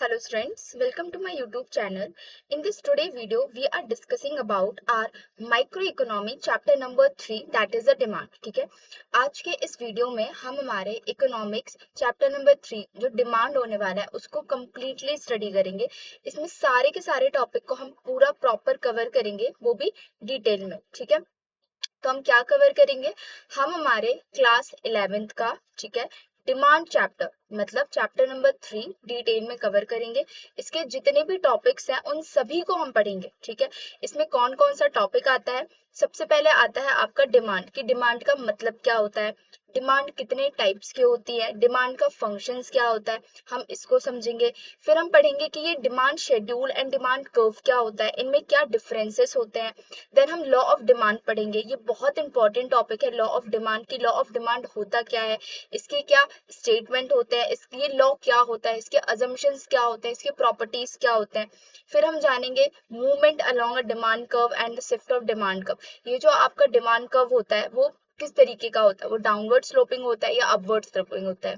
Hello students, welcome to my YouTube channel. In this today video, we are discussing about our microeconomy chapter number 3 that is the demand. ठीक है, आज के इस video में हम हमारे इकोनॉमिक्स चैप्टर नंबर 3 जो डिमांड होने वाला है उसको कम्प्लीटली स्टडी करेंगे। इसमें सारे के सारे टॉपिक को हम पूरा प्रॉपर कवर करेंगे, वो भी डिटेल में। ठीक है, तो हम क्या कवर करेंगे, हम हमारे क्लास 11th का, ठीक है, डिमांड चैप्टर मतलब चैप्टर नंबर 3 डिटेल में कवर करेंगे। इसके जितने भी टॉपिक्स हैं उन सभी को हम पढ़ेंगे। ठीक है, इसमें कौन कौन सा टॉपिक आता है, सबसे पहले आता है आपका डिमांड कि डिमांड का मतलब क्या होता है, डिमांड कितने टाइप्स की होती है, डिमांड का फंक्शंस क्या होता है, हम इसको समझेंगे। फिर हम पढ़ेंगे कि ये demand schedule and demand curve क्या होता है, इनमें क्या डिफरेंसेस होते हैं। देन हम लॉ ऑफ डिमांड पढ़ेंगे, ये बहुत इंपॉर्टेंट टॉपिक है लॉ ऑफ डिमांड की। लॉ ऑफ डिमांड होता क्या है, इसके क्या स्टेटमेंट होते हैं, इसके लॉ क्या होता है, इसके अजम्पशंस क्या होते हैं, इसके प्रॉपर्टीज क्या होते हैं। फिर हम जानेंगे movement along a demand curve and shift of demand curve. ये जो आपका डिमांड कर्व होता है वो किस तरीके का होता है, वो डाउनवर्ड स्लोपिंग होता है या अपवर्ड स्लोपिंग होता है।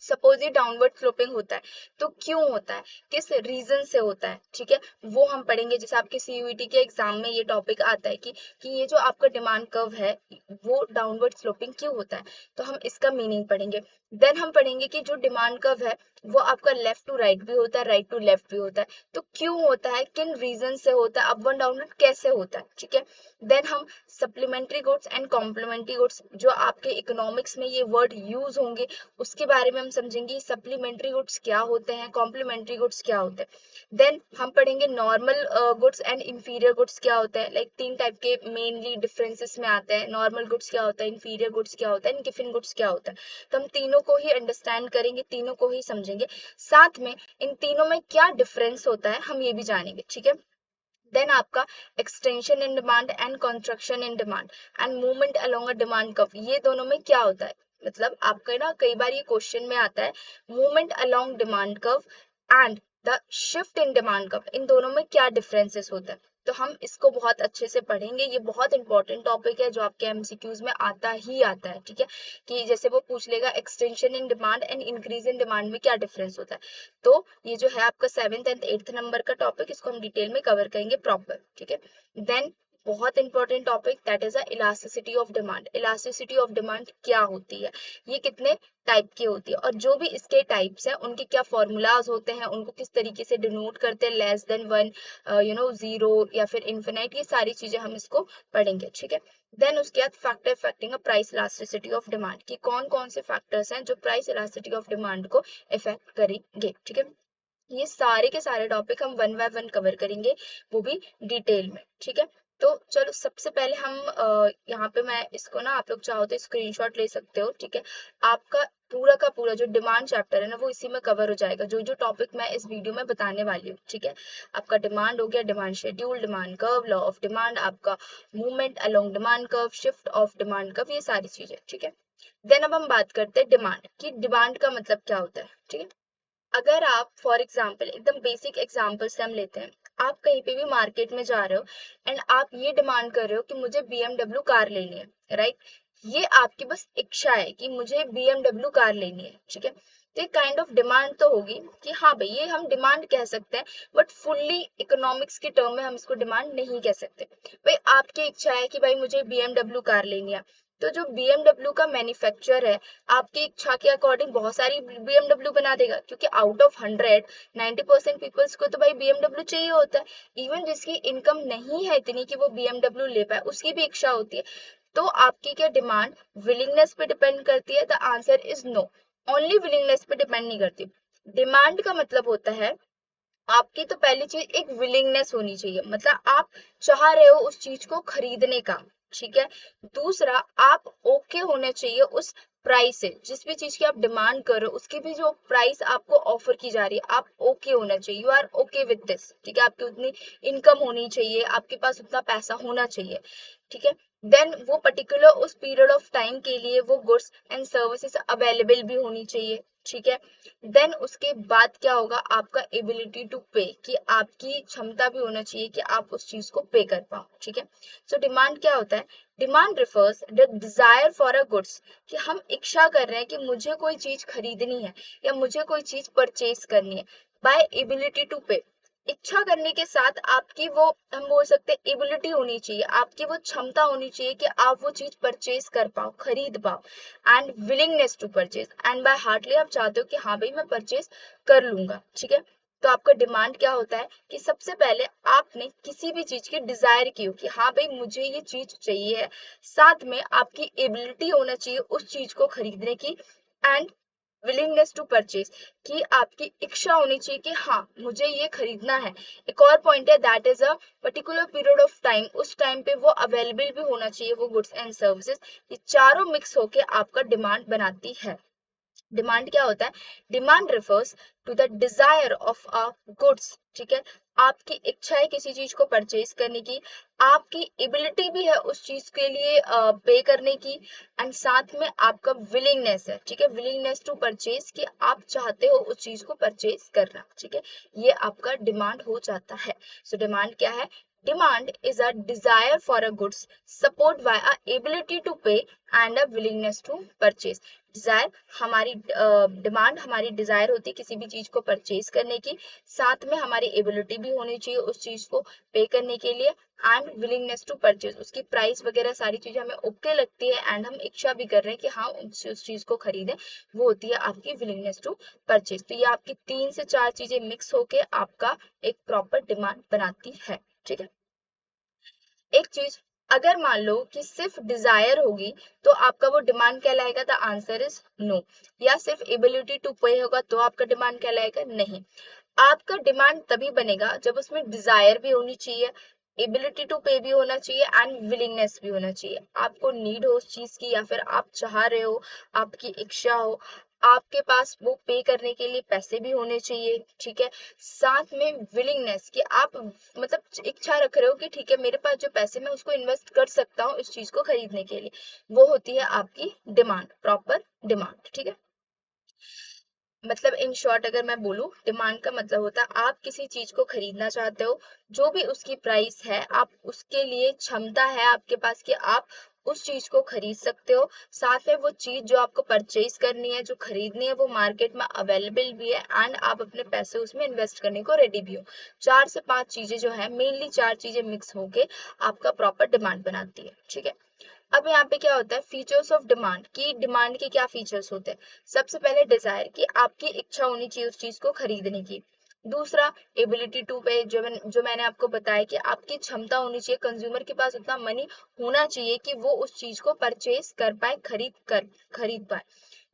सपोज ये डाउनवर्ड स्लोपिंग होता है तो क्यों होता है, किस रीजन से होता है। ठीक है, वो हम पढ़ेंगे। जैसे आपके सीयूईटी के एग्जाम में ये टॉपिक आता है कि ये जो आपका डिमांड कर्व है वो डाउनवर्ड स्लोपिंग क्यों होता है, तो हम इसका मीनिंग पढ़ेंगे। देन हम पढ़ेंगे कि जो डिमांड कर्व है वो आपका लेफ्ट टू राइट भी होता है, राइट टू लेफ्ट भी होता है, तो क्यों होता है, किन रीजन से होता है, अप एंड डाउनवर्ड कैसे होता है। ठीक है, देन हम supplementary goods and complementary goods, जो आपके इकोनॉमिक्स में ये वर्ड यूज होंगे उसके बारे में हम समझेंगे। सप्लीमेंट्री गुड्स क्या होते हैं, कॉम्प्लीमेंट्री गुड्स क्या होते हैं। देन हम पढ़ेंगे normal goods and inferior goods क्या होते हैं। लाइक तीन टाइप के मेनली डिफरेंसेस में आते हैं, नॉर्मल गुड्स क्या होता है, इंफीरियर गुड्स क्या होता है, गिफिन गुड्स क्या होता है। तो हम तीनों को ही अंडरस्टैंड करेंगे, तीनों को ही समझेंगे। साथ में इन तीनों में क्या डिफरेंस होता है हम ये भी जानेंगे। ठीक है, देन आपका extension in demand and construction in demand and movement along a demand curve, ये दोनों में क्या होता है। मतलब आपका ना कई बार ये क्वेश्चन में आता है movement along demand curve and the shift in demand curve, इन दोनों में क्या डिफरेंसेस होता है। तो हम इसको बहुत अच्छे से पढ़ेंगे, ये बहुत इंपॉर्टेंट टॉपिक है जो आपके एमसीक्यूज में आता ही आता है। ठीक है, कि जैसे वो पूछ लेगा extension in demand and increase in demand में क्या डिफरेंस होता है। तो ये जो है आपका 7th एंड 8th नंबर का टॉपिक, इसको हम डिटेल में कवर करेंगे प्रॉपर। ठीक है, देन बहुत important topic that is elasticity of demand. Elasticity of demand क्या होती है, ये कितने टाइप की होती है, और जो भी इसके टाइप्स हैं उनके क्या फॉर्मूलाज होते हैं, उनको किस तरीके से डिनोट करते हैं, लेस देन 1, जीरो या फिर इन्फिनाइट, ये सारी चीजें हम इसको पढ़ेंगे। ठीक है, देन उसके बाद factor affecting a price elasticity of demand, कि कौन कौन से फैक्टर्स हैं जो प्राइस इलास्टिसिटी ऑफ डिमांड को इफेक्ट करेंगे। ठीक है, ये सारे के सारे टॉपिक हम वन बाय वन कवर करेंगे, वो भी डिटेल में। ठीक है, तो चलो सबसे पहले हम यहाँ पे मैं इसको ना, आप लोग चाहो तो स्क्रीनशॉट ले सकते हो। ठीक है, आपका पूरा का पूरा जो डिमांड चैप्टर है ना वो इसी में कवर हो जाएगा, जो जो टॉपिक मैं इस वीडियो में बताने वाली हूँ। ठीक है, आपका डिमांड हो गया, demand schedule, demand curve, law of demand, आपका movement along demand curve, shift of demand curve, ये सारी चीजें। ठीक है, देन अब हम बात करते हैं डिमांड की, डिमांड का मतलब क्या होता है। ठीक है, अगर आप फॉर एग्जाम्पल एकदम बेसिक एग्जाम्पल से हम लेते हैं, आप कहीं पे भी मार्केट में जा रहे हो एंड आप ये डिमांड कर रहे हो कि मुझे BMW कार लेनी है, राइट। ये आपकी बस इच्छा है कि मुझे BMW कार लेनी है। ठीक है, तो एक काइंड ऑफ डिमांड तो होगी कि हाँ भाई, ये हम डिमांड कह सकते हैं, बट फुल्ली इकोनॉमिक्स के टर्म में हम इसको डिमांड नहीं कह सकते। भाई आपकी इच्छा है कि भाई मुझे BMW कार लेनी है, तो जो BMW का मैन्युफैक्चरर है आपकी इच्छा के अकॉर्डिंग बहुत सारी BMW बना देगा, क्योंकि आउट ऑफ 100 90% पीपल्स को तो भाई BMW चाहिए होता है। इवन जिसकी इनकम नहीं है इतनी कि वो BMW ले पाए, उसकी भी इच्छा होती है। तो आपकी क्या डिमांड विलिंगनेस पे डिपेंड करती है, the answer is no, only willingness पे डिपेंड नहीं करती। डिमांड का मतलब होता है आपकी तो पहली चीज एक विलिंगनेस होनी चाहिए, मतलब आप चाह रहे हो उस चीज को खरीदने का। ठीक है, दूसरा आप ओके होने चाहिए उस प्राइस से, जिस भी चीज की आप डिमांड कर रहे हो उसकी भी जो प्राइस आपको ऑफर की जा रही है आप ओके होना चाहिए, you are okay with this. ठीक है, आपकी उतनी इनकम होनी चाहिए, आपके पास उतना पैसा होना चाहिए। ठीक है, देन वो पर्टिकुलर उस पीरियड ऑफ टाइम के लिए वो गुड्स एंड सर्विसेज अवेलेबल भी होनी चाहिए। ठीक है, देन उसके बाद क्या होगा, आपका एबिलिटी टू पे, कि आपकी क्षमता भी होना चाहिए कि आप उस चीज को पे कर पाओ। ठीक है, सो डिमांड क्या होता है, demand refers the desire for a goods, कि हम इच्छा कर रहे हैं कि मुझे कोई चीज खरीदनी है या मुझे कोई चीज परचेज करनी है, बाय एबिलिटी टू पे। इच्छा करने के साथ आपकी वो, हम बोल सकते हैं, एबिलिटी होनी चाहिए, आपकी वो क्षमता होनी चाहिए कि आप वो चीज परचेज कर पाओ, खरीद पाओ। And willingness to purchase, and by heartily आप चाहते हो कि हाँ भाई मैं परचेज कर लूंगा, ठीक है। तो आपका डिमांड क्या होता है कि सबसे पहले आपने किसी भी चीज की डिजायर की हो कि हाँ भाई मुझे ये चीज चाहिए है, साथ में आपकी एबिलिटी होना चाहिए उस चीज को खरीदने की, एंड विलिंगनेस टू परचेज, कि आपकी इच्छा होनी चाहिए कि हाँ मुझे ये खरीदना है। एक और पॉइंट है, that is a particular period of time, उस टाइम पे वो अवेलेबल भी होना चाहिए वो गुड्स एंड सर्विसेज। ये चारों मिक्स होके आपका डिमांड बनाती है। डिमांड क्या होता है? Demand refers to the desire of a goods, ठीक है। आपकी इच्छा है किसी चीज को परचेज करने की, आपकी एबिलिटी भी है उस चीज के लिए पे करने की, एंड साथ में आपका विलिंगनेस है, ठीक है, विलिंगनेस टू परचेज, कि आप चाहते हो उस चीज को परचेज करना, ठीक है। ये आपका डिमांड हो जाता है। सो डिमांड क्या है? Demand is a desire for a goods support by a ability to pay and a willingness to purchase. Desire, हमारी डिमांड हमारी डिजायर होती है किसी भी चीज को परचेज करने की, साथ में हमारी एबिलिटी भी होनी चाहिए उस चीज को पे करने के लिए, एंड विलिंगनेस टू परचेज, उसकी प्राइस वगैरह सारी चीजें हमें ओके लगती है एंड हम इच्छा भी कर रहे हैं कि हाँ उस चीज को खरीदें, वो होती है आपकी विलिंगनेस टू परचेज। तो ये आपकी 3 से 4 चीजें मिक्स होके आपका एक प्रॉपर डिमांड बनाती है, ठीक है। एक चीज, अगर मान लो कि सिर्फ डिजायर होगी तो आपका वो डिमांड कहलाएगा? The answer is no. या सिर्फ एबिलिटी टू पे होगा तो आपका डिमांड कहलाएगा? नहीं। आपका डिमांड तभी बनेगा जब उसमें डिजायर भी होनी चाहिए, एबिलिटी टू पे भी होना चाहिए एंड विलिंगनेस भी होना चाहिए। आपको नीड हो उस चीज की, या फिर आप चाह रहे हो, आपकी इच्छा हो, आपके पास वो पे करने के लिए पैसे भी होने चाहिए, ठीक है। साथ में विलिंगनेस, कि आप मतलब इच्छा रख रहे हो कि ठीक है मेरे पास जो पैसे मैं उसको इन्वेस्ट कर सकता हूँ इस चीज को खरीदने के लिए, वो होती है आपकी डिमांड, प्रॉपर डिमांड, ठीक है। मतलब इन शॉर्ट अगर मैं बोलूं, डिमांड का मतलब होता है आप किसी चीज को खरीदना चाहते हो, जो भी उसकी प्राइस है, आप उसके लिए क्षमता है आपके पास कि आप उस चीज को खरीद सकते हो, साथ में वो चीज जो आपको परचेज करनी है, जो खरीदनी है, वो मार्केट में अवेलेबल भी है एंड आप अपने पैसे उसमें इन्वेस्ट करने को रेडी भी हो। 4 से 5 चीजें जो है, मेनली 4 चीजें मिक्स होके आपका प्रॉपर डिमांड बनाती है, ठीक है। अब यहाँ पे क्या होता है, फीचर्स ऑफ डिमांड, की डिमांड के क्या फीचर्स होते हैं? सबसे पहले डिजायर, कि आपकी इच्छा होनी चाहिए उस चीज को खरीदने की। दूसरा, एबिलिटी टू पे, जो मैंने आपको बताया कि आपकी क्षमता होनी चाहिए, कंज्यूमर के पास उतना मनी होना चाहिए कि वो उस चीज को परचेज कर पाए, खरीद पाए।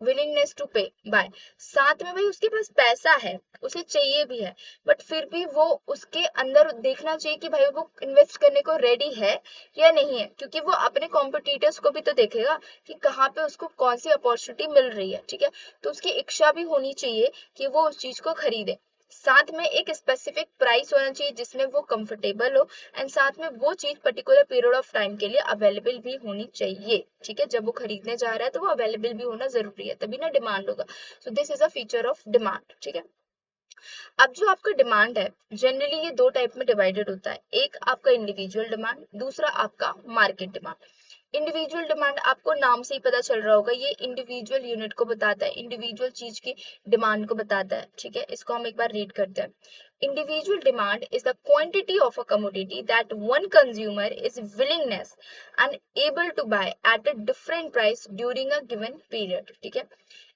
विलिंगनेस टू पे बाय, साथ में भाई उसके पास पैसा है, उसे चाहिए भी है, बट फिर भी वो उसके अंदर देखना चाहिए कि भाई वो इन्वेस्ट करने को रेडी है या नहीं है, क्योंकि वो अपने कॉम्पिटिटर्स को भी तो देखेगा कि कहाँ पे उसको कौन सी अपॉर्चुनिटी मिल रही है, ठीक है। तो उसकी इच्छा भी होनी चाहिए कि वो उस चीज को खरीदे, साथ में एक स्पेसिफिक प्राइस होना चाहिए जिसमें वो कंफर्टेबल हो, एंड साथ में वो चीज पर्टिकुलर पीरियड ऑफ टाइम के लिए अवेलेबल भी होनी चाहिए, ठीक है। जब वो खरीदने जा रहा है तो वो अवेलेबल भी होना जरूरी है, तभी ना डिमांड होगा। So this is a feature of demand, ठीक है। अब जो आपका डिमांड है, जनरली ये 2 टाइप में डिवाइडेड होता है, एक आपका इंडिविजुअल डिमांड, दूसरा आपका मार्केट डिमांड। इंडिविजुअल डिमांड आपको नाम से ही पता चल रहा होगा, ये इंडिविजुअल यूनिट को बताता है, इंडिविजुअल चीज की डिमांड को बताता है, ठीक है। इसको हम एक बार रीड करते हैं। Individual demand is the quantity of a commodity that one consumer is willingness and able to buy at a different price during a given period, ठीक है।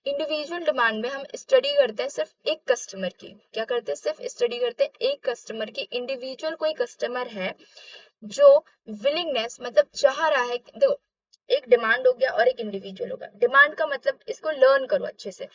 इंडिविजुअल डिमांड में हम स्टडी करते हैं सिर्फ एक कस्टमर की, क्या करते हैं, सिर्फ स्टडी करते हैं एक कस्टमर की। इंडिविजुअल कोई कस्टमर है जो विलिंगनेस, मतलब चाह रहा है, देखो एक डिमांड हो गया और एक इंडिविजुअल होगा। डिमांड का मतलब, इसको लर्न करो अच्छे से,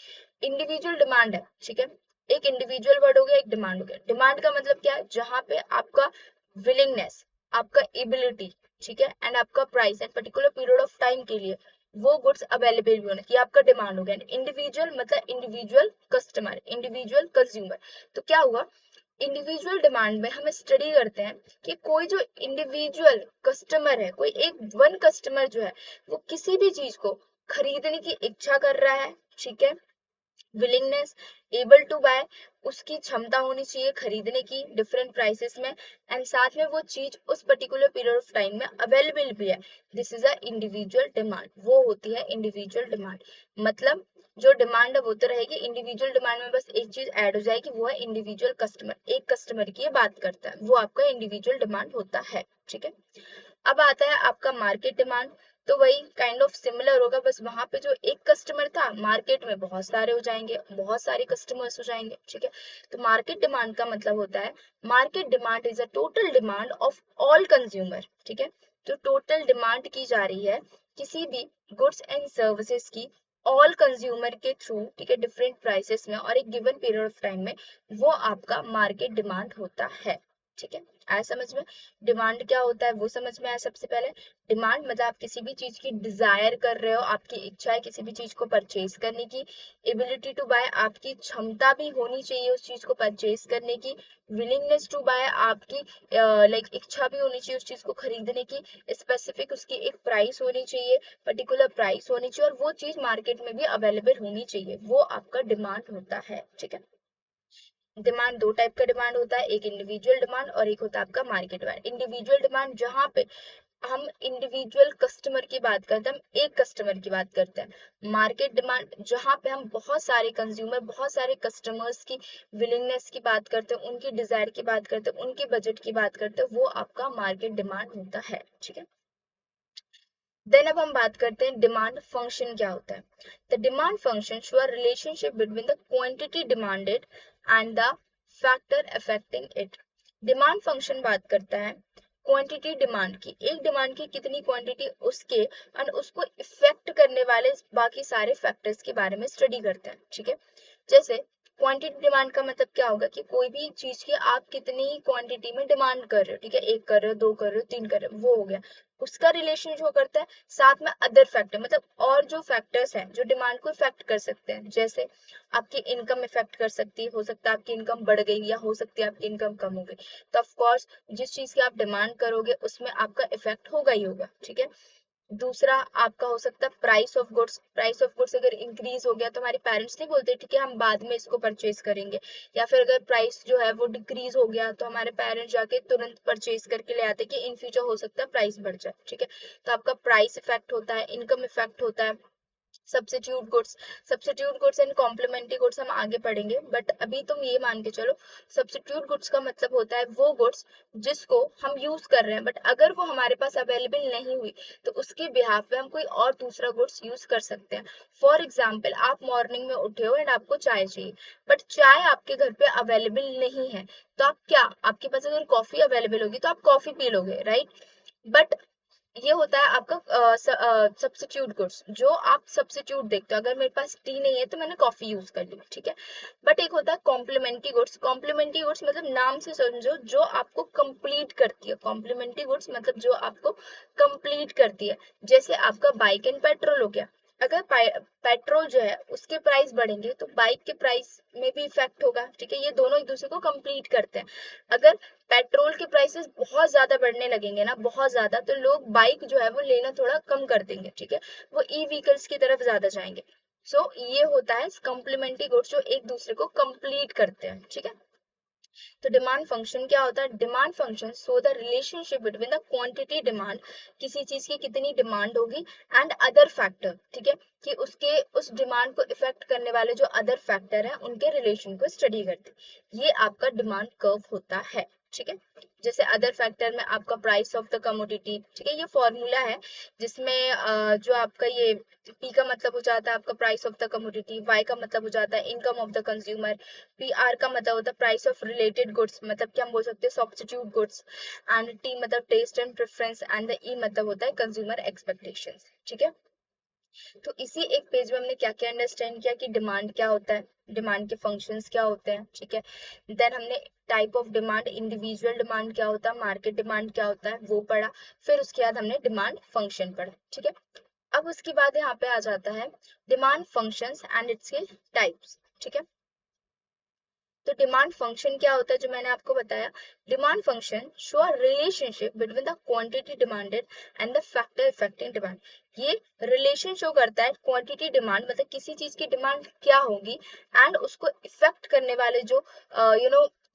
इंडिविजुअल डिमांड है, ठीक है। एक इंडिविजुअल वर्ड हो गया, एक डिमांड हो गया। डिमांड का मतलब क्या है, जहां पे आपका विलिंगनेस, आपका एबिलिटी, ठीक है, एंड आपका price and particular period of time के लिए वो गुड्स अवेलेबल भी होना चाहिए, आपका डिमांड हो गया। इंडिविजुअल मतलब इंडिविजुअल कस्टमर, इंडिविजुअल कंज्यूमर। तो क्या हुआ, इंडिविजुअल डिमांड में हम स्टडी करते हैं कि कोई जो इंडिविजुअल कस्टमर है, कोई एक वन कस्टमर जो है, वो किसी भी चीज को खरीदने की इच्छा कर रहा है, ठीक है। विलिंगनेस, एबल टू बाय, उसकी क्षमता होनी चाहिए खरीदने की डिफरेंट प्राइसेस में, एंड साथ में वो चीज उस पर्टिकुलर पीरियड ऑफ टाइम में अवेलेबल भी है। This is a individual demand, वो होती है इंडिविजुअल डिमांड। मतलब जो डिमांड है वो तो रहेगी, इंडिविजुअल डिमांड में बस एक चीज ऐड हो जाएगी, वो है इंडिविजुअल कस्टमर, एक कस्टमर की ये बात करता है, वो आपका इंडिविजुअल डिमांड होता है, ठीक है। अब आता है आपका मार्केट डिमांड, तो वही काइंड ऑफ सिमिलर होगा, बस वहां पे जो एक कस्टमर था मार्केट में बहुत सारे हो जाएंगे, बहुत सारे कस्टमर्स हो जाएंगे, ठीक है। तो मार्केट डिमांड का मतलब होता है, market demand is a total demand of all consumer, ठीक है। तो टोटल डिमांड की जा रही है किसी भी गुड्स एंड सर्विसेज की ऑल कंज्यूमर के थ्रू, ठीक है, डिफरेंट प्राइसेस में और एक गिवन पीरियड ऑफ टाइम में, वो आपका मार्केट डिमांड होता है, ठीक है। आया समझ में? डिमांड क्या होता है वो समझ में आया। सबसे पहले डिमांड मतलब आप किसी भी चीज की डिजायर कर रहे हो, आपकी इच्छा है किसी भी चीज को परचेज करने की, एबिलिटी टू बाय आपकी क्षमता भी होनी चाहिए उस चीज को परचेज करने की, विलिंगनेस टू बाय आपकी लाइक इच्छा भी होनी चाहिए उस चीज को खरीदने की, स्पेसिफिक उसकी एक प्राइस होनी चाहिए, पर्टिकुलर प्राइस होनी चाहिए, और वो चीज मार्केट में भी अवेलेबल होनी चाहिए, वो आपका डिमांड होता है, ठीक है। डिमांड दो टाइप का डिमांड होता है, एक इंडिविजुअल डिमांड और एक होता है आपका मार्केट डिमांड। इंडिविजुअल डिमांड जहां पे हम इंडिविजुअल कस्टमर की बात करते हैं, हम एक कस्टमर की बात करते हैं। मार्केट डिमांड जहां पे हम बहुत सारे कंज्यूमर, बहुत सारे कस्टमर्स की विलिंगनेस की बात करते हैं, उनकी डिजायर की बात करते हैं, उनके बजट की बात करते हैं, वो आपका मार्केट डिमांड होता है, ठीक है। देन अब हम बात करते हैं डिमांड फंक्शन क्या होता है। The demand function show a relationship between the quantity demanded and the factor affecting it. Demand function बात करता है क्वांटिटी डिमांड की, एक डिमांड की कितनी क्वांटिटी, उसके और उसको इफेक्ट करने वाले बाकी सारे फैक्टर्स के बारे में स्टडी करते हैं, ठीक है। जैसे क्वांटिटी डिमांड का मतलब क्या होगा कि कोई भी चीज की आप कितनी क्वांटिटी में डिमांड कर रहे हो, ठीक है, एक कर रहे हो, दो कर रहे हो, तीन कर रहे हो, वो हो गया। उसका रिलेशन जो करता है साथ में अदर फैक्टर, मतलब और जो फैक्टर्स हैं जो डिमांड को इफेक्ट कर सकते हैं, जैसे आपकी इनकम इफेक्ट कर सकती है, हो सकता है आपकी इनकम बढ़ गई या हो सकती है आपकी इनकम कम हो गई, तो ऑफ कोर्स जिस चीज की आप डिमांड करोगे उसमें आपका इफेक्ट होगा ही होगा, ठीक है। दूसरा आपका हो सकता है price of goods, price of goods अगर इंक्रीज हो गया तो हमारे पेरेंट्स नहीं बोलते ठीक है हम बाद में इसको परचेज करेंगे, या फिर अगर प्राइस जो है वो डिक्रीज हो गया तो हमारे पेरेंट्स जाके तुरंत परचेज करके ले आते कि इन फ्यूचर हो सकता है प्राइस बढ़ जाए, ठीक है। तो आपका प्राइस इफेक्ट होता है, इनकम इफेक्ट होता है। Substitute goods and complementary goods हम आगे पढ़ेंगे, बट अभी तुम ये मान के चलो सब्स्टिट्यूट गुड्स का मतलब होता है वो गुड्स जिसको हम यूज कर रहे हैं, बट अगर वो हमारे पास अवेलेबल नहीं हुई तो उसके बिहाफ पे हम कोई और दूसरा गुड्स यूज कर सकते हैं। फॉर एग्जाम्पल आप मॉर्निंग में उठे हो एंड आपको चाय चाहिए, बट चाय आपके घर पे अवेलेबल नहीं है, तो आप क्या, आपके पास अगर कॉफी अवेलेबल होगी तो आप कॉफी पी लोगे, राइट। बट ये होता है आपका सब्स्टिट्यूट गुड्स, जो आप सब्स्टिट्यूट देखते हो, अगर मेरे पास टी नहीं है तो मैंने कॉफी यूज कर ली, ठीक है। बट एक होता है कॉम्प्लीमेंट्री गुड्स, कॉम्प्लीमेंट्री गुड्स मतलब नाम से समझो जो आपको कंप्लीट करती है, कॉम्प्लीमेंट्री गुड्स मतलब जो आपको कंप्लीट करती है। जैसे आपका बाइक एंड पेट्रोल हो गया, अगर पेट्रोल जो है उसके प्राइस बढ़ेंगे तो बाइक के प्राइस में भी इफेक्ट होगा, ठीक है, ये दोनों एक दूसरे को कंप्लीट करते हैं। अगर पेट्रोल के प्राइसेस बहुत ज्यादा बढ़ने लगेंगे ना, बहुत ज्यादा, तो लोग बाइक जो है वो लेना थोड़ा कम कर देंगे, ठीक है, वो ई व्हीकल्स की तरफ ज्यादा जाएंगे। सो ये होता है कॉम्प्लीमेंट्री गुड्स जो एक दूसरे को कंप्लीट करते हैं, ठीक है। तो डिमांड फंक्शन क्या होता है, demand function so the relationship between the quantity demand, किसी चीज की कितनी डिमांड होगी, एंड अदर फैक्टर, ठीक है, कि उसके उस डिमांड को इफेक्ट करने वाले जो अदर फैक्टर हैं उनके रिलेशन को स्टडी करते, ये आपका डिमांड कर्व होता है, ठीक है। जैसे अदर फैक्टर में आपका प्राइस ऑफ द कमोडिटी, ठीक है, ये फॉर्मूला है जिसमें जो आपका ये पी का मतलब हो जाता है आपका price of the commodity, Y का मतलब हो जाता है income of the consumer, P R का मतलब होता है प्राइस ऑफ रिलेटेड गुड्स, मतलब कि हम बोल सकते हैं सब्स्टिट्यूट गुड्स, एंड टी मतलब taste and preference, and the E मतलब होता है कंज्यूमर एक्सपेक्टेशंस, ठीक है। तो इसी एक पेज में हमने क्या क्या अंडरस्टैंड किया कि डिमांड क्या होता है, डिमांड के फंक्शंस क्या होते हैं, ठीक है। देन हमने type of demand, individual demand क्या होता है, मार्केट डिमांड क्या होता है वो पढ़ा, फिर उसके बाद हमने डिमांड फंक्शन पढ़ा, ठीक है। अब उसके बाद यहाँ पे आ जाता है डिमांड फंक्शंस एंड इट्स के टाइप्स, ठीक है। तो डिमांड फंक्शन क्या होता है जो मैंने आपको बताया, demand function show a relationship between the quantity demanded and the factor affecting demand. ये रिलेशन शो करता है क्वांटिटी डिमांड मतलब किसी चीज की डिमांड क्या होगी एंड उसको इफेक्ट करने वाले जो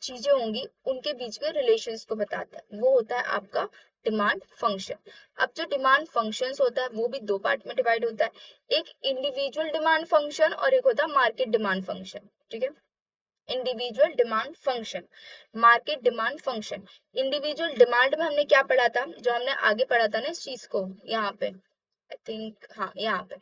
चीजें होंगी उनके बीच के रिलेशंस को बताता है, वो होता है आपका डिमांड फंक्शन। अब जो डिमांड फंक्शंस होता है वो भी दो पार्ट में डिवाइड होता है, एक इंडिविजुअल डिमांड फंक्शन और एक होता है मार्केट डिमांड फंक्शन। ठीक है, individual demand function, market demand function. Individual demand में हमने क्या पढ़ा था, जो हमने आगे पढ़ा था ना इस चीज को, यहाँ पे आई थिंक, हाँ यहाँ पे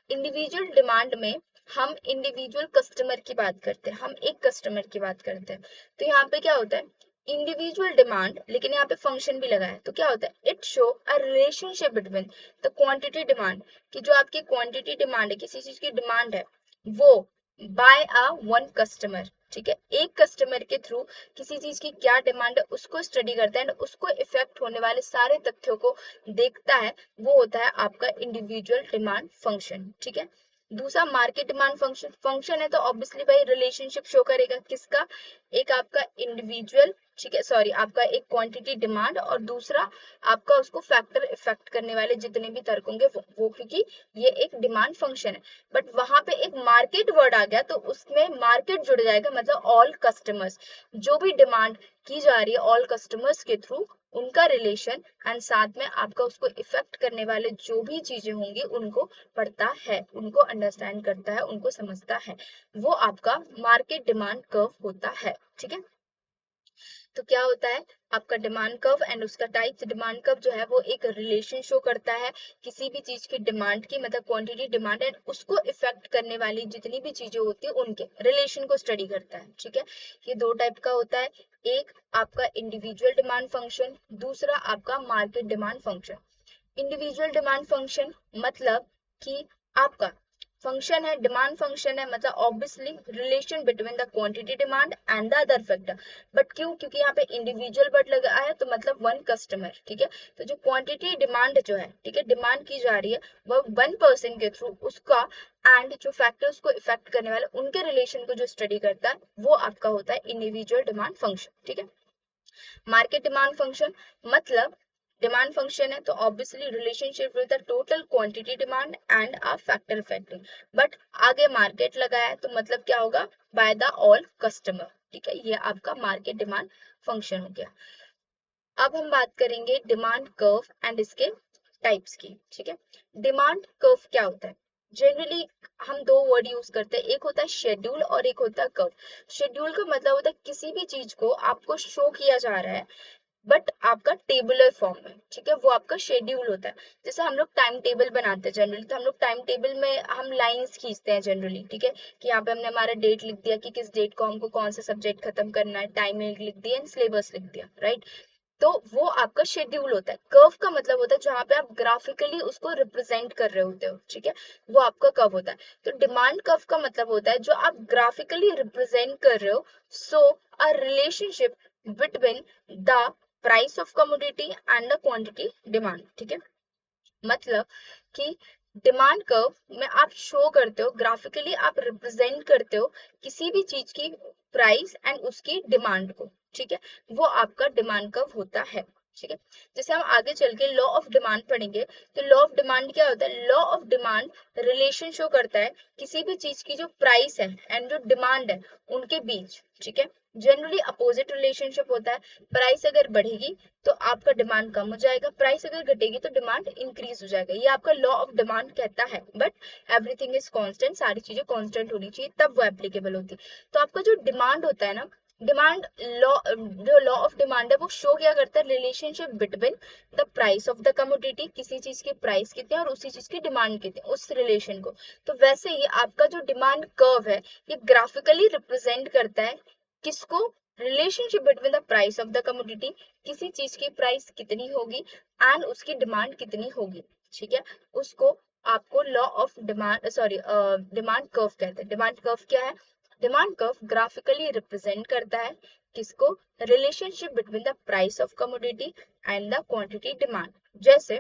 इंडिविजुअल डिमांड में हम इंडिविजुअल कस्टमर की बात करते हैं, हम एक कस्टमर की बात करते हैं। तो यहाँ पे क्या होता है, इंडिविजुअल डिमांड, लेकिन यहाँ पे फंक्शन भी लगा है, तो क्या होता है, it show a relationship between the quantity demand, कि जो आपकी क्वांटिटी डिमांड है, किसी चीज की डिमांड है, वो बाय अ वन कस्टमर। ठीक है, एक कस्टमर के थ्रू किसी चीज की क्या डिमांड है उसको स्टडी करता है, उसको इफेक्ट होने वाले सारे तथ्यों को देखता है, वो होता है आपका इंडिविजुअल डिमांड फंक्शन। ठीक है, दूसरा मार्केट डिमांड फंक्शन, फंक्शन है तो ऑब्वियसली भाई रिलेशनशिप शो करेगा, किसका, एक आपका इंडिविजुअल, ठीक है सॉरी, आपका एक क्वांटिटी डिमांड और दूसरा आपका उसको फैक्टर इफेक्ट करने वाले जितने भी तर्क होंगे वो क्योंकि ये एक डिमांड फंक्शन है। बट वहां पे एक मार्केट वर्ड आ गया तो उसमें मार्केट जुड़ जाएगा, मतलब ऑल कस्टमर्स, जो भी डिमांड की जा रही है ऑल कस्टमर्स के थ्रू, उनका रिलेशन एंड साथ में आपका उसको इफेक्ट करने वाले जो भी चीजें होंगी उनको पढ़ता है, उनको अंडरस्टैंड करता है, उनको समझता है, वो आपका मार्केट डिमांड कर्व होता है। ठीक है, तो क्या होता है आपका डिमांड कर्व एंड उसका टाइप्स, डिमांड कर्व जो है वो एक रिलेशन शो करता है किसी भी चीज की डिमांड की, मतलब क्वांटिटी डिमांड एंड उसको इफेक्ट करने वाली जितनी भी चीजें होती है उनके रिलेशन को स्टडी करता है। ठीक है, ये दो टाइप का होता है, एक आपका इंडिविजुअल डिमांड फंक्शन, दूसरा आपका market demand function. Individual demand function मतलब कि आपका फंक्शन है, डिमांड फंक्शन है, मतलब obviously relation between the quantity demand and the other factor. But क्यों, क्योंकि यहाँ पे इंडिविजुअल वर्ड लगा है तो मतलब वन कस्टमर। ठीक है, तो जो क्वांटिटी डिमांड जो है, ठीक है, डिमांड की जा रही है वह वन पर्सन के थ्रू, उसका एंड जो फैक्टर्स को इफेक्ट करने वाले उनके रिलेशन को जो स्टडी करता है वो आपका होता है इंडिविजुअल डिमांड फंक्शन। ठीक है, मार्केट डिमांड फंक्शन मतलब डिमांड फंक्शन है तो obviously relationship with the total quantity demand and a factor affecting, but आगे मार्केट लगा है तो मतलब क्या होगा, बाय द ऑल कस्टमर। ठीक है, ये आपका मार्केट डिमांड फंक्शन हो गया। अब हम बात करेंगे डिमांड कर्व एंड इसके टाइप्स की। ठीक है, डिमांड कर्व क्या होता है, जनरली हम दो वर्ड यूज करते हैं, एक होता है शेड्यूल और एक होता है कर्व। शेड्यूल का मतलब होता है किसी भी चीज को आपको शो किया जा रहा है बट आपका टेबुलर फॉर्म में। ठीक है, वो आपका शेड्यूल होता है, जैसे हम लोग टाइम टेबल बनाते हैं जनरली, तो हम लोग टाइम टेबल में हम लाइंस खींचते हैं जनरली। ठीक है, कि यहाँ पे हमने हमारा डेट लिख दिया कि किस डेट को हमको कौन सा सब्जेक्ट खत्म करना है, टाइमिंग लिख दिया एंड सिलेबस लिख दिया, राइट। तो वो आपका शेड्यूल होता है। कर्व का मतलब होता है जहां पे आप ग्राफिकली उसको रिप्रेजेंट कर रहे होते हो। ठीक है, वो आपका कर्व होता है। तो डिमांड कर्व का मतलब होता है जो आप ग्राफिकली रिप्रेजेंट कर रहे हो, so a relationship between the price of commodity and the quantity demand. ठीक है, मतलब कि डिमांड कर्व में आप शो करते हो, ग्राफिकली आप रिप्रेजेंट करते हो किसी भी चीज की प्राइस एंड उसकी डिमांड को। ठीक है, वो आपका डिमांड कर्व होता है। ठीक है, जैसे हम आगे चल के लॉ ऑफ डिमांड पढ़ेंगे, तो लॉ ऑफ डिमांड क्या होता है, law of demand relation show करता है किसी भी चीज की जो प्राइस है एंड जो डिमांड है उनके बीच। ठीक है, जनरली अपोजिट रिलेशनशिप होता है, प्राइस अगर बढ़ेगी तो आपका डिमांड कम हो जाएगा, प्राइस अगर घटेगी तो डिमांड इंक्रीज हो जाएगा, ये आपका लॉ ऑफ डिमांड कहता है। बट एवरीथिंग इज कांस्टेंट, सारी चीजें कांस्टेंट होनी चाहिए तब वो एप्लीकेबल होती है। तो आपका जो डिमांड होता है ना, डिमांड लॉ, जो लॉ ऑफ डिमांड है वो शो क्या करता है, relationship between the price of the commodity, किसी चीज की प्राइस कितनी है और उसी चीज की डिमांड कितनी है, उस रिलेशन को। तो वैसे ही आपका जो डिमांड कर्व है ये ग्राफिकली रिप्रेजेंट करता है किसको, relationship between the price of the commodity, किसी चीज की प्राइस कितनी होगी एंड उसकी डिमांड कितनी होगी। ठीक है, उसको आपको law of demand, sorry, demand curve कहते हैं। डिमांड कर्व क्या है, डिमांड कर्व ग्राफिकली रिप्रेजेंट करता है किसको, relationship between the price of commodity and the quantity demand. जैसे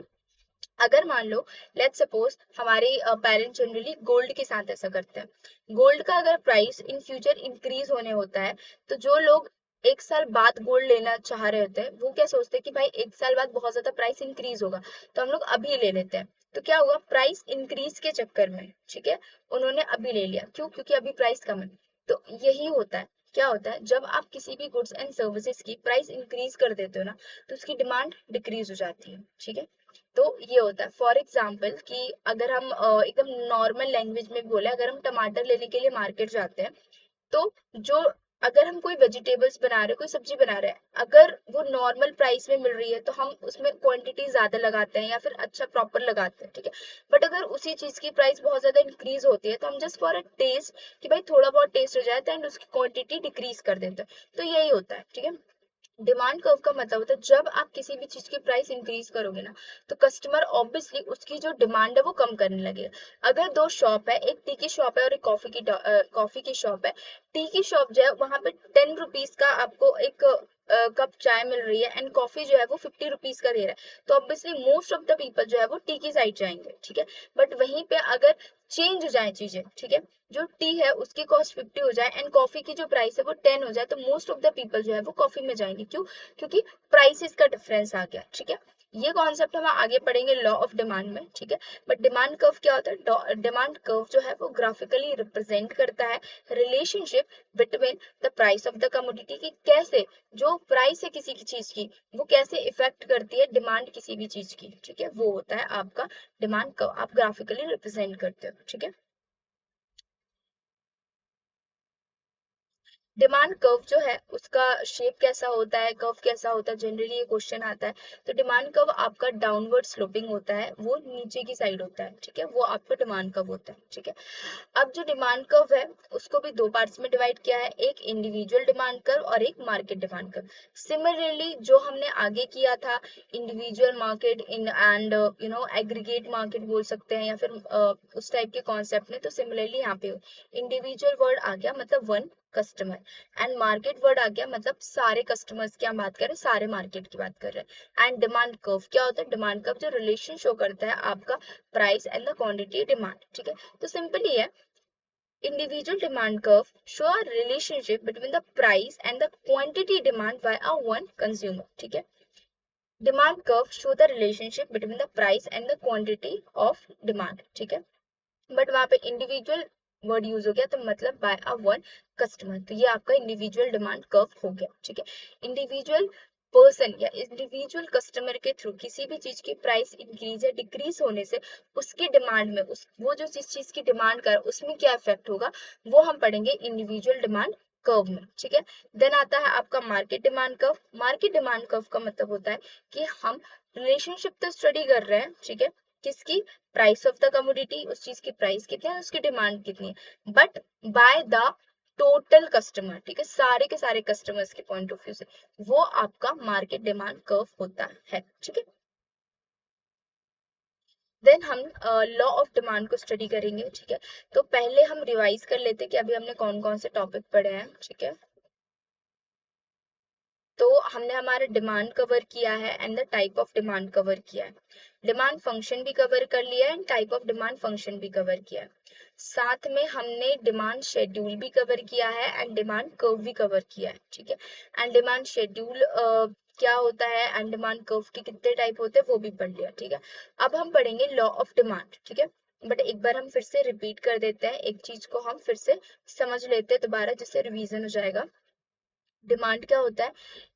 अगर मान लो, लेट्स सपोज हमारे पेरेंट्स जनरली गोल्ड के साथ ऐसा करते हैं, गोल्ड का अगर प्राइस इन फ्यूचर इंक्रीज होने होता है तो जो लोग एक साल बाद गोल्ड लेना चाह रहे होते हैं वो क्या सोचते हैं कि भाई एक साल बाद बहुत ज्यादा प्राइस इंक्रीज होगा तो हम लोग अभी ले लेते हैं। तो क्या हुआ, प्राइस इंक्रीज के चक्कर में, ठीक है, उन्होंने अभी ले लिया, क्यों, क्योंकि अभी प्राइस कम है। तो यही होता है क्या होता है, जब आप किसी भी गुड्स एंड सर्विसेज की प्राइस इंक्रीज कर देते हो ना, तो उसकी डिमांड डिक्रीज हो जाती है, ठीक है। तो ये होता है, फॉर एग्जाम्पल कि अगर हम एकदम नॉर्मल लैंग्वेज में बोले, अगर हम टमाटर लेने के लिए मार्केट जाते हैं, तो जो अगर हम कोई वेजिटेबल्स बना रहे हैं, कोई सब्जी बना रहे हैं, अगर वो नॉर्मल प्राइस में मिल रही है तो हम उसमें क्वांटिटी ज्यादा लगाते हैं या फिर अच्छा प्रॉपर लगाते हैं, ठीक है। बट अगर उसी चीज की प्राइस बहुत ज्यादा इंक्रीज होती है तो हम जस्ट फॉर अ टेस्ट, कि भाई थोड़ा बहुत टेस्ट हो जाए, एंड उसकी क्वांटिटी डिक्रीज कर देते हैं। तो यही होता है, ठीक है। डिमांड कर्व का मतलब होता है, जब आप किसी भी चीज की प्राइस इंक्रीज करोगे ना, तो कस्टमर ऑब्वियसली उसकी जो डिमांड है वो कम करने लगेगा। अगर दो शॉप है, एक टी की शॉप है और एक कॉफी की शॉप है, टी की शॉप जो है वहां पे 10 रुपीज का आपको एक कप चाय मिल रही है, एंड कॉफी जो है वो 50 रुपीज का दे रहा है, तो obviously most of the people जो है वो टी की साइड जाएंगे, ठीक है। बट वहीं पे अगर चेंज हो जाए चीजें, ठीक है, जो टी है उसकी कॉस्ट 50 हो जाए एंड कॉफी की जो प्राइस है वो 10 हो जाए, तो मोस्ट ऑफ द पीपल जो है वो कॉफी में जाएंगे। क्यों? क्योंकि प्राइसेस का डिफरेंस आ गया, ठीक है। ये कॉन्सेप्ट हम आगे पढ़ेंगे लॉ ऑफ डिमांड में, ठीक है। बट डिमांड कर्व क्या होता है? डिमांड कर्व जो है वो ग्राफिकली रिप्रेजेंट करता है relationship between the price of the commodity, की कैसे जो प्राइस है किसी की चीज की वो कैसे इफेक्ट करती है डिमांड किसी भी चीज की, ठीक है। वो होता है आपका डिमांड कर्व, आप ग्राफिकली रिप्रेजेंट करते हो, ठीक है। डिमांड कर्व जो है उसका शेप कैसा होता है, कर्व कैसा होता है, जनरली ये क्वेश्चन आता है। तो डिमांड कर्व आपका डाउनवर्ड स्लोपिंग होता है, वो नीचे की साइड होता है, ठीक है, वो आपका डिमांड कर्व होता है, ठीक है। अब जो डिमांड कर्व है उसको भी दो पार्ट्स में डिवाइड किया है, एक इंडिविजुअल डिमांड कर्व और एक मार्केट डिमांड कर्व। सिमिलरली जो हमने आगे किया था, individual market in and aggregate market बोल सकते हैं, या फिर उस टाइप के कॉन्सेप्ट में, तो सिमिलरली यहाँ पे इंडिविजुअल वर्ड आ गया मतलब one customer, and market word आ गया मतलब सारे कस्टमर्स की हम बात कर रहे हैं, सारे मार्केट की बात कर रहे हैं। एंड डिमांड कर्व क्या होता है? डिमांड कर्व जो रिलेशन शो करता है आपका price and the quantity demand, ठीक है। तो सिंपल ही है, individual demand curve show a relationship between the price and the quantity demand by a one consumer, ठीक है। demand curve show the relationship between the price and the quantity of demand, ठीक है। But वहां पे individual word use हो गया, तो मतलब बाय अ वन कस्टमर, तो ये आपका इंडिविजुअल डिमांड कर्व हो गया, ठीक है। इंडिविजुअल पर्सन या इंडिविजुअल कस्टमर के थ्रू किसी भी चीज की प्राइस इंक्रीज या डिक्रीज होने से उसकी डिमांड में उस वो जो जिस चीज की डिमांड कर उसमें क्या इफेक्ट होगा, वो हम पढ़ेंगे इंडिविजुअल डिमांड कर्व में, ठीक है। देन आता है आपका market demand curve. Market demand curve का मतलब होता है कि हम रिलेशनशिप तो स्टडी कर रहे हैं, ठीक है, किसकी? प्राइस ऑफ द कमोडिटी, उस चीज की प्राइस कितनी है, उसकी डिमांड कितनी है, but by the total customer, ठीक है, सारे के सारे कस्टमर्स के पॉइंट ऑफ व्यू से, वो आपका मार्केट डिमांड कर्व होता है, ठीक है। देन हम लॉ ऑफ डिमांड को स्टडी करेंगे, ठीक है। तो पहले हम रिवाइज कर लेते हैं कि अभी हमने कौन कौन से टॉपिक पढ़े हैं, ठीक है। तो हमने हमारा डिमांड कवर किया है and the type of demand cover किया है, डिमांड फंक्शन भी कवर कर लिया है and type of demand function भी कवर किया है। साथ में हमने डिमांड शेड्यूल भी कवर किया है एंड डिमांड कर्व भी कवर किया है, ठीक है। एंड डिमांड शेड्यूल क्या होता है एंड डिमांड कर्व के कितने टाइप होते हैं वो भी पढ़ लिया, ठीक है। अब हम पढ़ेंगे लॉ ऑफ डिमांड, ठीक है। बट एक बार हम फिर से रिपीट कर देते हैं, एक चीज को हम फिर से समझ लेते हैं दोबारा, जिससे रिवीजन हो जाएगा। डिमांड क्या होता है?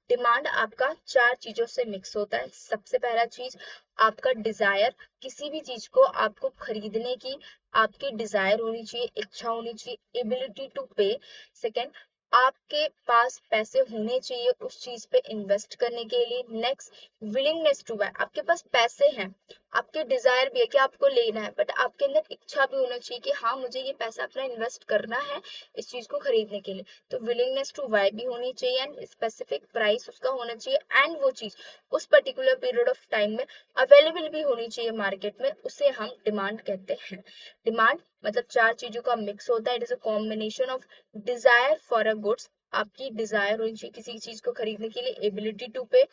डिमांड आपका चार चीजों से मिक्स होता है। सबसे पहला चीज आपका डिजायर, किसी भी चीज को आपको खरीदने की आपकी डिजायर होनी चाहिए, इच्छा होनी चाहिए, एबिलिटी टू पे। सेकेंड, आपके पास पैसे होने चाहिए उस चीज पे इन्वेस्ट करने के लिए। नेक्स्ट, विलिंगनेस टू बाय, आपके पास पैसे हैं, आपके डिजायर भी है कि आपको लेना है, बट आपके अंदर इच्छा भी होना चाहिए कि हाँ मुझे ये पैसा अपना इन्वेस्ट करना है इस चीज को खरीदने के लिए। तो विलिंगनेस टू बाय भी होनी चाहिए एंड स्पेसिफिक प्राइस उसका होना चाहिए, एंड वो चीज उस पर्टिकुलर पीरियड ऑफ टाइम में अवेलेबल भी होनी चाहिए मार्केट में, उसे हम डिमांड कहते हैं। डिमांड मतलब चार चीजों का मिक्स होता है, it is a combination of desire for a goods, आपकी डिजायर होनी चाहिए किसी चीज को खरीदने के लिए, एबिलिटी टू पे,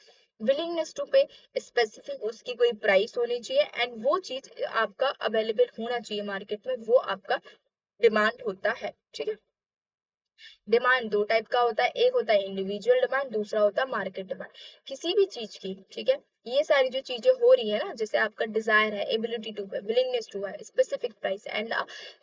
विलिंगनेस टू पे, स्पेसिफिक उसकी कोई प्राइस होनी चाहिए, एंड वो चीज आपका अवेलेबल होना चाहिए मार्केट में, वो आपका डिमांड होता है, ठीक है। डिमांड दो टाइप का होता है, एक होता है इंडिविजुअल डिमांड, दूसरा होता है मार्केट डिमांड। किसी भी चीज की, ठीक है, ये सारी जो चीजें हो रही है ना, जैसे आपका डिजायर है, एबिलिटी टू है, विलिंगनेस टू है, specific price and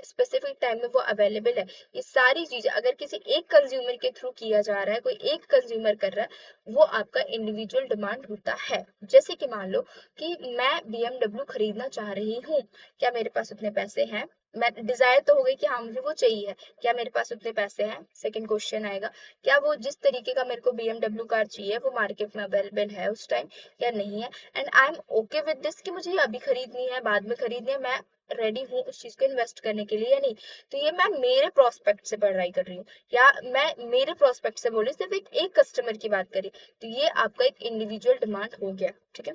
specific time में वो अवेलेबल है, ये सारी चीजें अगर किसी एक कंज्यूमर के थ्रू किया जा रहा है, कोई एक कंज्यूमर कर रहा है, वो आपका इंडिविजुअल डिमांड होता है। जैसे कि मान लो कि मैं BMW खरीदना चाह रही हूँ, क्या मेरे पास उतने पैसे हैं? मैं डिजायर तो हो गई कि हाँ मुझे वो चाहिए, क्या मेरे पास उतने पैसे हैं? सेकंड क्वेश्चन आएगा, क्या वो जिस तरीके का मेरे को BMW कार चाहिए वो मार्केट में अवेलेबल है उस टाइम या नहीं है, and I am okay with this कि मुझे ये अभी खरीदनी है, बाद में खरीदनी है, मैं रेडी हूँ उस चीज को इन्वेस्ट करने के लिए या नहीं। तो ये मैं मेरे प्रोस्पेक्ट से पढ़ाई कर रही हूँ, या मैं मेरे प्रोस्पेक्ट से बोली, सिर्फ एक कस्टमर की बात करी, तो ये आपका एक इंडिविजुअल डिमांड हो गया, ठीक है।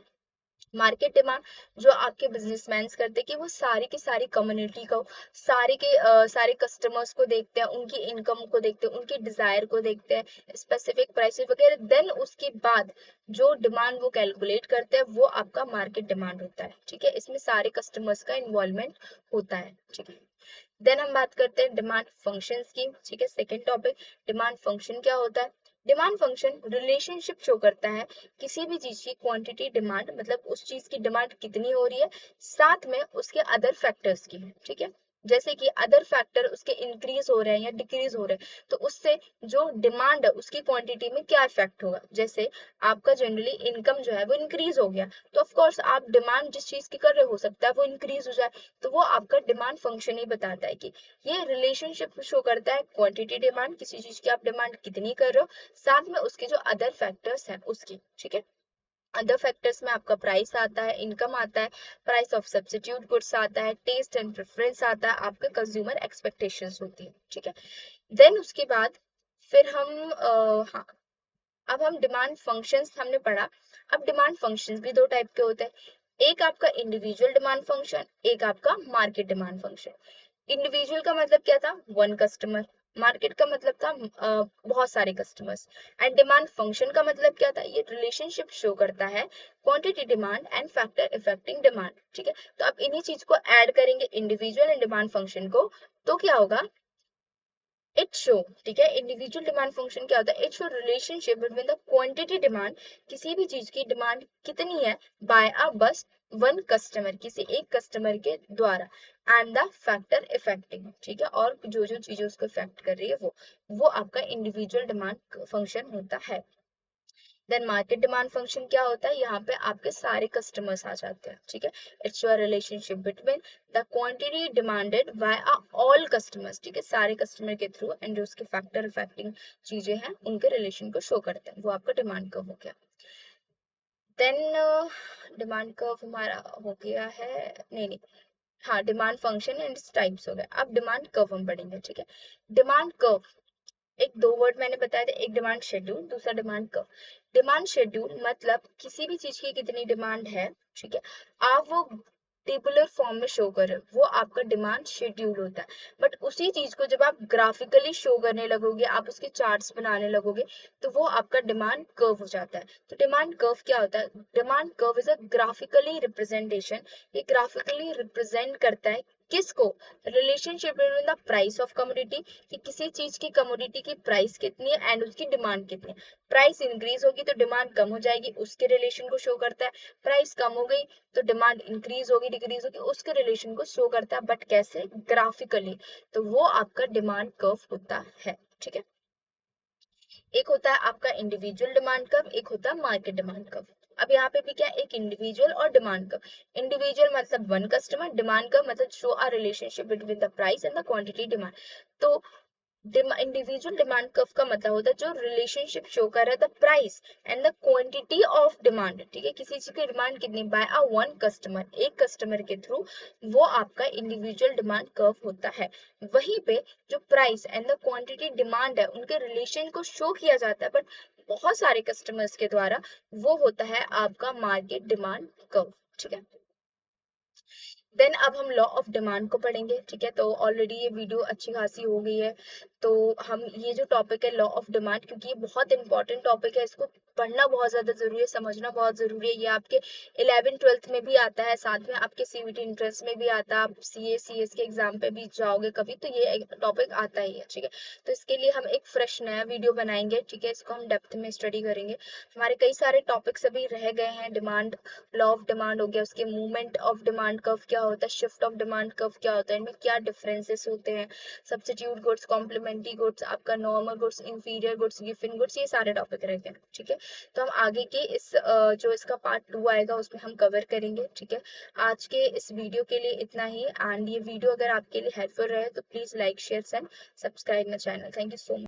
मार्केट डिमांड जो आपके बिजनेसमैन करते हैं कि वो सारी की सारी कम्युनिटी को, सारे कस्टमर्स को देखते हैं, उनकी इनकम को देखते हैं, उनकी डिजायर को देखते हैं, स्पेसिफिक प्राइसेस वगैरह, देन उसके बाद जो डिमांड वो कैलकुलेट करते हैं वो आपका मार्केट डिमांड होता है, ठीक है। इसमें सारे कस्टमर्स का इन्वॉल्वमेंट होता है, ठीक है। देन हम बात करते हैं डिमांड फंक्शंस की, ठीक है। सेकंड टॉपिक, डिमांड फंक्शन क्या होता है? डिमांड फंक्शन रिलेशनशिप शो करता है किसी भी चीज की क्वांटिटी डिमांड, मतलब उस चीज की डिमांड कितनी हो रही है, साथ में उसके अदर फैक्टर्स की, ठीक है। जैसे कि अदर फैक्टर उसके इंक्रीज हो रहे हैं या डिक्रीज हो रहे हैं, तो उससे जो डिमांड है उसकी क्वांटिटी में क्या इफेक्ट होगा। जैसे आपका जनरली इनकम जो है वो इंक्रीज हो गया, तो ऑफ कोर्स आप डिमांड जिस चीज की कर रहे हो सकता है वो इंक्रीज हो जाए, तो वो आपका डिमांड फंक्शन ही बताता है कि ये रिलेशनशिप शो करता है क्वांटिटी डिमांड, किसी चीज की आप डिमांड कितनी कर रहे हो, साथ में उसके जो अदर फैक्टर्स हैं उसकी, ठीक है। अदर फैक्टर्स में आपका प्राइस आता है, इनकम आता है, प्राइस ऑफ सब्स्टिट्यूट गुड्स आता है, टेस्ट एंड प्रेफरेंस आता है, आपके कंज्यूमर एक्सपेक्टेशंस होती है, ठीक है। देन उसके बाद फिर हम हाँ, अब हम डिमांड फंक्शंस हमने पढ़ा। अब डिमांड फंक्शंस भी दो टाइप के होते हैं, एक आपका इंडिविजुअल डिमांड फंक्शन, एक आपका मार्केट डिमांड फंक्शन। इंडिविजुअल का मतलब क्या था? One customer. मार्केट का मतलब था बहुत सारे कस्टमर्स। एंड डिमांड फंक्शन का मतलब क्या था? ये रिलेशनशिप शो करता है quantity demand and factor affecting demand, ठीक है। तो अब इन्हीं चीज को ऐड करेंगे इंडिविजुअल एंड डिमांड फंक्शन को, तो क्या होगा? इट शो, ठीक है। इंडिविजुअल डिमांड फंक्शन क्या होता है? It show relationship between the quantity demand, किसी भी चीज की डिमांड कितनी है, बाय अ बस वन कस्टमर, किसी एक कस्टमर के द्वारा, एंड द फैक्टर इफेक्टिंग, ठीक है। और जो जो चीजें उसको इफेक्ट कर रही है वो आपका इंडिविजुअल डिमांड फंक्शन होता है। देन मार्केट डिमांड फंक्शन क्या होता है? यहाँ पे आपके सारे कस्टमर्स आ जाते हैं, ठीक है। It's your relationship between the quantity demanded by all customers, ठीक है, सारे कस्टमर के थ्रू, एंड जो उसके फैक्टर इफेक्टिंग चीजें हैं उनके रिलेशन को शो करते हैं, वो आपका डिमांड कर्व हो गया। देन डिमांड कर्व हमारा हो गया है, नहीं, हाँ, डिमांड फंक्शन एंड टाइप्स हो गया। अब डिमांड कर्व हम पढ़ेंगे, ठीक है। डिमांड कर्व, एक दो वर्ड मैंने बताया था, एक डिमांड शेड्यूल, दूसरा डिमांड कर्व। डिमांड शेड्यूल मतलब किसी भी चीज की कितनी डिमांड है, ठीक है, आप वो टेबुलर फॉर्म में शो कर रहे हो, वो आपका डिमांड शेड्यूल होता है। बट उसी चीज को जब आप ग्राफिकली शो करने लगोगे, आप उसके चार्ट्स बनाने लगोगे, तो वो आपका डिमांड कर्व हो जाता है। तो डिमांड कर्व क्या होता है? Demand curve is a graphically representation, ये ग्राफिकली रिप्रेजेंट करता है किसको? Relationship between the price of commodity, कि किसी चीज की कमोडिटी की प्राइस कितनी है एंड उसकी डिमांड कितनी है। प्राइस इंक्रीज होगी तो डिमांड कम हो जाएगी, उसके रिलेशन को शो करता है। प्राइस कम हो गई तो डिमांड इंक्रीज होगी, डिक्रीज होगी, उसके रिलेशन को शो करता है, बट कैसे? ग्राफिकली। तो वो आपका डिमांड कर्व होता है, ठीक है। एक होता है आपका इंडिविजुअल डिमांड कर्व, एक होता है मार्केट डिमांड कर्व। अब यहाँ पे भी क्या, एक इंडिविजुअल और डिमांड कर्व। इंडिविजुअल मतलब वन कस्टमर, डिमांड कर्व मतलब show a relationship between the price and the quantity demand. तो इंडिविजुअल डिमांड कर्व का मतलब होता है जो रिलेशनशिप शो कर रहा है the price and the quantity of demand, ठीक है, किसी चीज की डिमांड कितनी बाय अ वन कस्टमर, एक कस्टमर के थ्रू, वो आपका इंडिविजुअल डिमांड कर्व होता है। वहीं पे जो price and the quantity demand है उनके रिलेशन को शो किया जाता है, बट बहुत सारे कस्टमर्स के द्वारा, वो होता है आपका मार्केट डिमांड कर्व, ठीक है। देन अब हम लॉ ऑफ डिमांड को पढ़ेंगे, ठीक है। तो ऑलरेडी ये वीडियो अच्छी खासी हो गई है, तो हम ये जो टॉपिक है लॉ ऑफ डिमांड, क्योंकि ये बहुत इंपॉर्टेंट टॉपिक है, इसको पढ़ना बहुत ज़्यादा ज़रूरी है, समझना बहुत ज़रूरी है। ये आपके 11th-12th में भी आता है, साथ में आपके सीवीटी इंट्रेंस में भी आता है, आप सीए सीएस के एग्जाम पे भी जाओगे कभी तो ये टॉपिक आता ही है, ठीक है। तो इसके लिए हम एक फ्रेश नया वीडियो बनाएंगे, ठीक है। इसको हम डेप्थ में स्टडी करेंगे। हमारे कई सारे टॉपिक्स अभी रह गए हैं, डिमांड, लॉ ऑफ डिमांड हो गया, उसके मूवमेंट ऑफ डिमांड कर्व क्या होता है, शिफ्ट ऑफ डिमांड कर्व क्या होता है, इनमें क्या डिफरेंसेस होते हैं, सब्स्टिट्यूट गुड्स, कॉम्प्लीमेंट्री गुड्स, आपका normal goods, inferior goods, given goods, ये सारे टॉपिक रह गए, ठीक है। तो हम आगे के इस जो इसका पार्ट 2 आएगा उसमें हम कवर करेंगे, ठीक है। आज के इस वीडियो के लिए इतना ही, एंड ये वीडियो अगर आपके लिए हेल्पफुल रहे तो please like share and subscribe my channel. Thank you so much.